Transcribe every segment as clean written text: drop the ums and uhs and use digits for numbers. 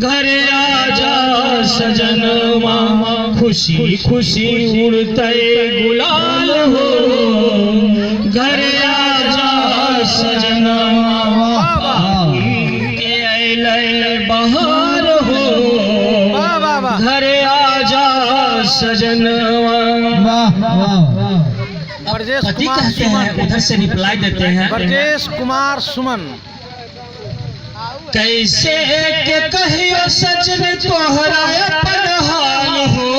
घर आजा सजनवा खुशी खुशी उड़ते गुलाल हो। घर आजा सजनवा के अइले बहार हो। घर आजा सजनवा। पति कहते हैं, उधर से रिप्लाई देते हैं ब्रजेश कुमार सुमन। कैसे के कहियो सजन तोहरा अपन हाल हो।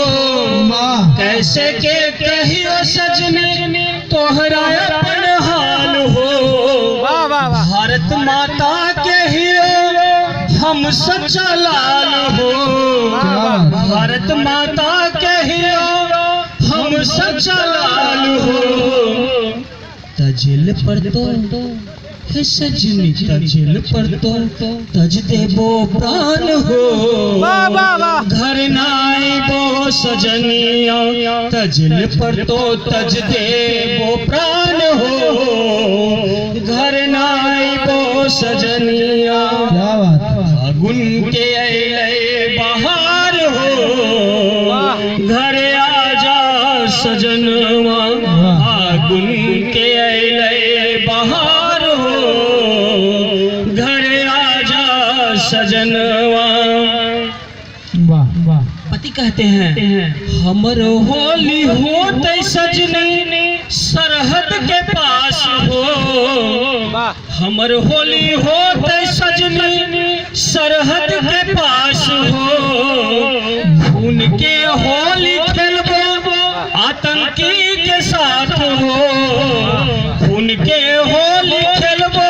कैसे के कहियो सजन तोहरा अपन हाल हो। भारत माता के ही हम सच्चा लाल हो। भारत माता के ही हम सच्चा लाल हो। तजिल पर तो है सजनी, तजिल पर तो तज देबो प्राण हो। घर नाइबो सजनिया, तजिल पर तो तज देबो प्राण हो। घर नाइबो सजनिया, फागुन के अइले बहार हो। घर आजा सजनवा फागुन के अइले बहार हो। घर आजा सजनवा। पति कहते हैं हमर होली होते सजनी सरहद के पास हो। हमर होली होते सजनी सरहद के पास हो। खून के होली खेलबो आतंकी के साथ हो। खून के होली खेलबो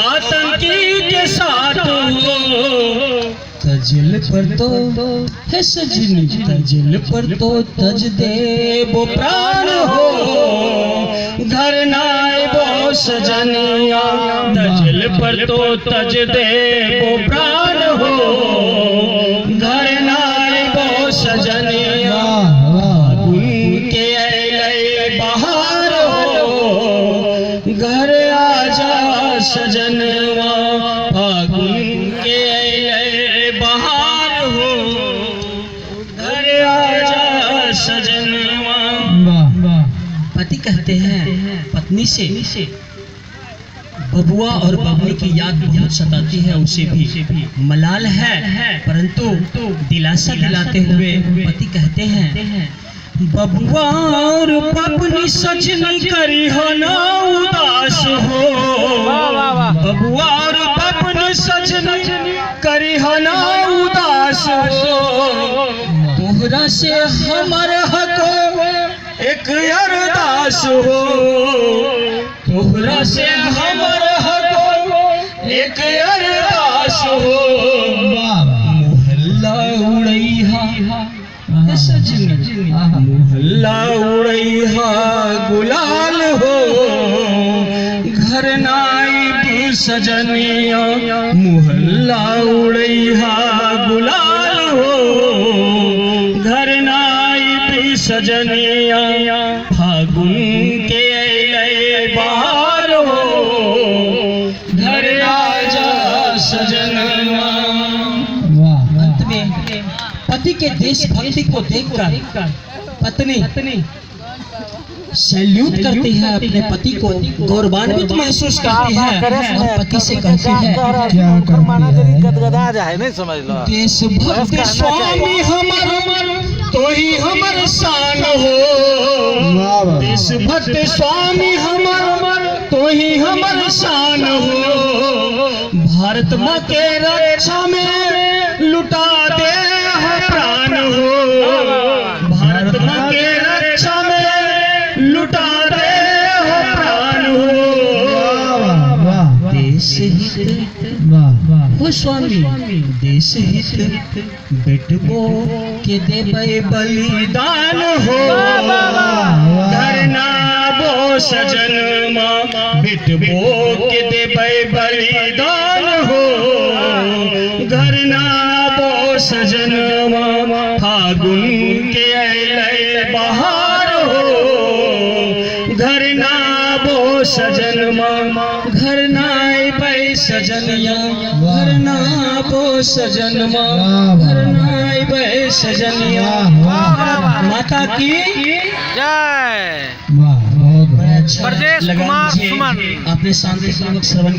आतंकी के साथ हो। तजिल पर तो है सजनी, तजिल पर तो तज देबो प्राण हो। घर नाइबो सजनिया, तजिल पर तो तज देबो प्राण हो। घर नाइबो सजनिया, फागुन के अइले बहार हो। घर आजा सजनवा फागुन के अइले बहार हो। घर आजा सजनवा। पति कहते हैं पत्नी से बबुआ और बबनी की याद बहुत सताती है, उसे भी मलाल है, परंतु दिलासा दिलाते हुए पति कहते हैं बबुआ और बबनी सजनी करी हो ना उदास हो। बबुआ और बबनी सजनी करी हो ना उदास हो। तोहरा से हमर हको एक अरदास हो। तोहरा से हमर हको एक अरदास हो। मोहल्ला उड़ैहा सजनी, मोहल्ला उड़ैहा गुलाल हो। घर नाइब सजनिया, मोहल्ला उड़ैहा गुलाल हो। घर नाइब सजनिया, फागुन के अइले बहार हो। घर आजा सजनवा। अंत में पति के देशभक्ति को देखकर पत्नी सैल्यूट करती है अपने पति को, गौरवान्वित महसूस करती है और पति से कहती है गदगदा जाए नहीं समझ लो। देशभक्त स्वामी हमर तो ही हमर शान हो। देशभक्त स्वामी हमर तो ही हमर शान हो। भारत माँ के रक्षा में लुटा दे प्राण हो। भारत माँ के रक्षा में लुटा दे प्राण हो। देश हित हो स्वामी, देश हित बेटबो के देबै बलिदान हो। घर नाबो सजनमा बेटबो के देबै बलिदान हो। घर नाबो सजनमा फागुन के अइले बहार हो। घर सजनमा घर नाइबै सजनिया घर ना आपो सजनमा वाह, वाह। घर नाई बे सजनिया। वाह, वाह, वाह। माता की जय। वाह बहुत बड़ा अच्छा ब्रजेश लगा कुमार मुझे। सुमन। आपने शांतिपूर्वक श्रवण